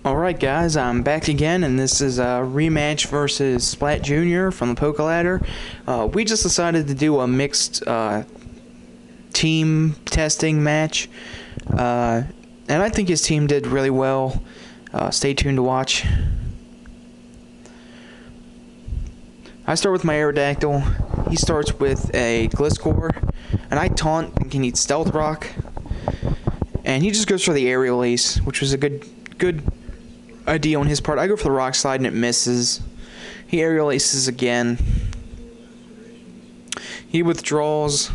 Alright guys, I'm back again, and this is a rematch versus SchplatJR from the Pokeladder. We just decided to do a mixed team testing match, and I think his team did really well. Stay tuned to watch. I start with my Aerodactyl. He starts with a Gliscor, and I taunt thinking he'd Stealth Rock, and he just goes for the Aerial Ace, which was a good idea on his part. I go for the Rock Slide and it misses. He Aerial Aces again. He withdraws,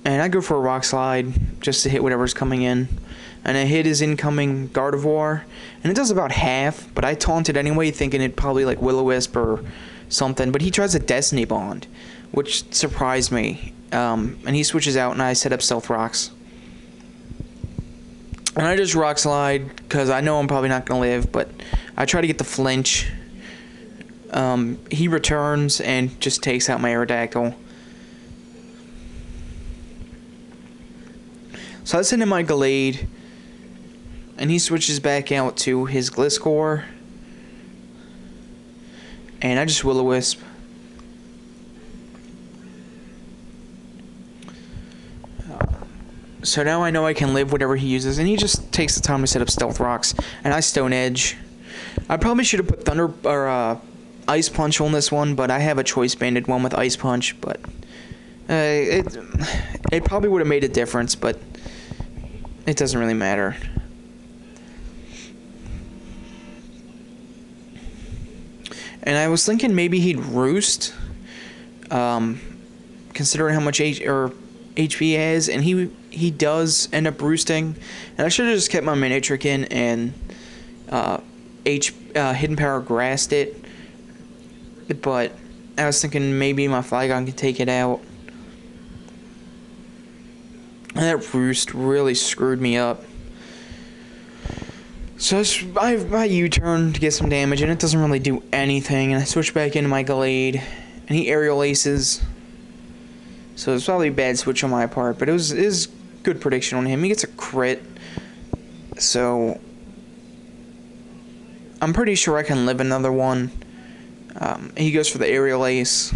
and I go for a Rock Slide just to hit whatever's coming in. And I hit his incoming Gardevoir, and it does about half, but I taunted anyway, thinking it'd probably like Will-O-Wisp or something. But he tries a Destiny Bond, which surprised me. And he switches out, and I set up Stealth Rocks. And I just Rock Slide, because I know I'm probably not going to live, but I try to get the flinch. He returns and just takes out my Aerodactyl. So I send him my Gallade, and he switches back out to his Gliscor. And I just Will-O-Wisp. So now I know I can live whatever he uses, and he just takes the time to set up Stealth Rocks, and I Stone Edge. I probably should have put Thunder or Ice Punch on this one, but I have a Choice Banded one with Ice Punch, but it probably would have made a difference, but it doesn't really matter. And I was thinking maybe he'd Roost, considering how much HP he has, and he does end up roosting, and I should have just kept my Manectric in and Hidden Power grassed it, but I was thinking maybe my Flygon could take it out, and that Roost really screwed me up. So I U-turn to get some damage, and it doesn't really do anything, and I switch back into my Gallade, and he Aerial Aces. So it's probably a bad switch on my part, but it was good prediction on him. He gets a crit, so I'm pretty sure I can live another one. He goes for the Aerial Ace,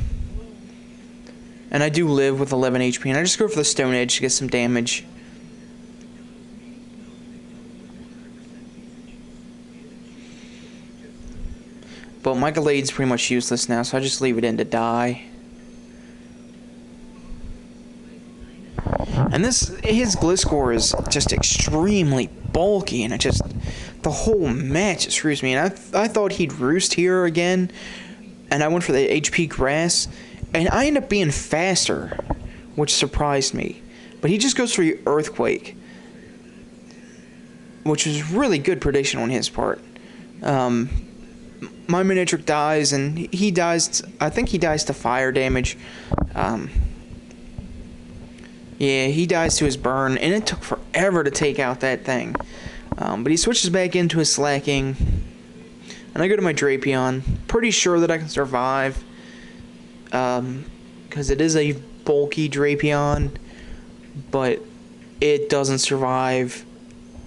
and I do live with 11 HP, and I just go for the Stone Edge to get some damage. But my Gallade's pretty much useless now, so I just leave it in to die. And his Gliscor is just extremely bulky, and the whole match screws me. And I thought he'd Roost here again, and I went for the HP Grass, and I end up being faster, which surprised me. But he just goes for the Earthquake, which was really good prediction on his part. My Manectric dies, and he dies. I think he dies to fire damage. Yeah, he dies to his burn, and it took forever to take out that thing. But he switches back into his Slacking, and I go to my Drapion. Pretty sure that I can survive, because it is a bulky Drapion, but it doesn't survive.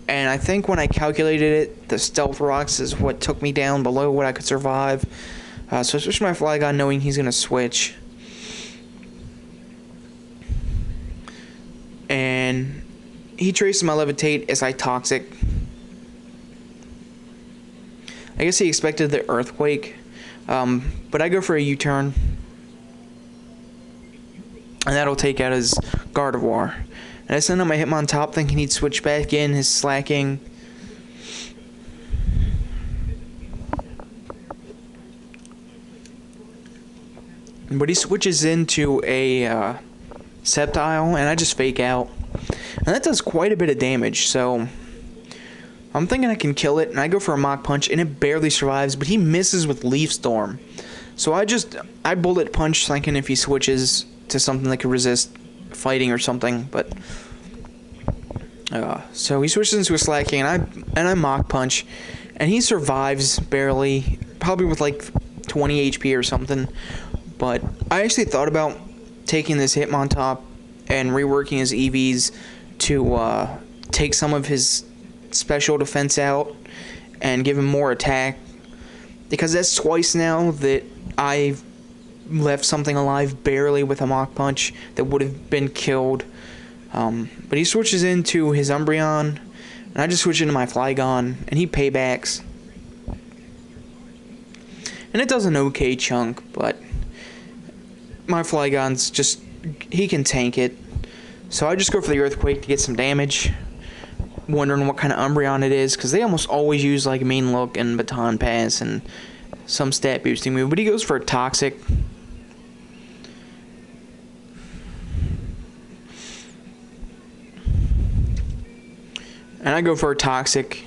And I think when I calculated it, the Stealth Rocks is what took me down below what I could survive. So I switched my Flygon knowing he's going to switch. And he traces my Levitate as I Toxic. I guess he expected the Earthquake, but I go for a U-turn, and that'll take out his Gardevoir. And I send him my Hitmontop thinking he'd switch back in his Slacking. But he switches into a Sceptile, and I just Fake Out. And that does quite a bit of damage, so I'm thinking I can kill it, and I go for a Mach Punch, and it barely survives, but he misses with Leaf Storm. So I Bullet Punch, thinking if he switches to something that could resist fighting or something, but so he switches into a Slacking, and I Mach Punch, and he survives barely, probably with like 20 HP or something. But I actually thought about taking this Hitmontop and reworking his EVs to take some of his special defense out and give him more attack, because that's twice now that I've left something alive barely with a Mach Punch that would have been killed. But he switches into his Umbreon, and I just switch into my Flygon, and he paybacks. And it does an okay chunk, but my Flygon's just, he can tank it. So I just go for the Earthquake to get some damage, wondering what kind of Umbreon it is, because they almost always use like Mean Look and Baton Pass and some stat boosting move, but he goes for a Toxic. And I go for a Toxic.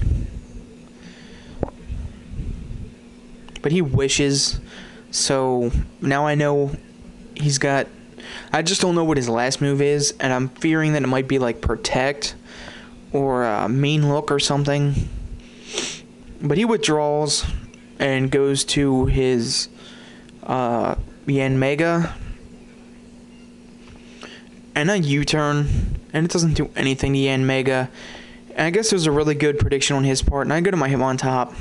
But he wishes, so now I know he's got, I just don't know what his last move is, and I'm fearing that it might be like Protect or Mean Look or something. But he withdraws and goes to his Yanmega, and a U-turn, and it doesn't do anything to Yanmega. And I guess it was a really good prediction on his part, and I go to my Hitmontop,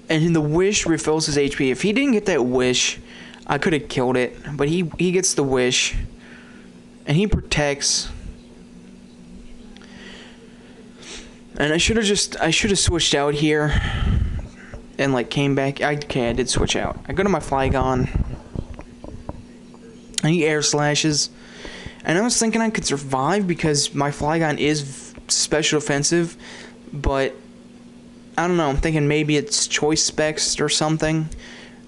and the Wish refills his HP. If he didn't get that Wish, I could have killed it, but he gets the Wish, and he protects. And I should have switched out here, and like came back. Okay, I did switch out. I go to my Flygon, and he Air Slashes, and I was thinking I could survive because my Flygon is special defensive, but I don't know, I'm thinking maybe it's choice specs or something,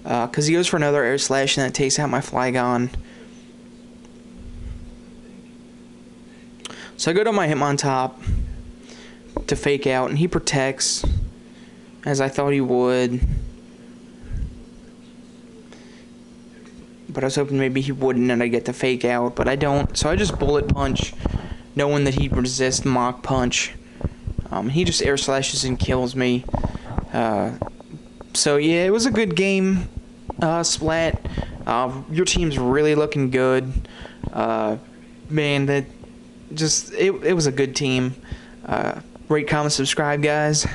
because he goes for another Air Slash, and that takes out my Flygon. So I go to my Hitmontop to fake out, and he protects, as I thought he would, but I was hoping maybe he wouldn't and I'd get the fake out, but I don't, so I just Bullet Punch, knowing that he'd resist Mach Punch. He just Air Slashes and kills me. So yeah, it was a good game, Splat. Your team's really looking good. Man, that just it was a good team. Rate, comment, subscribe, guys.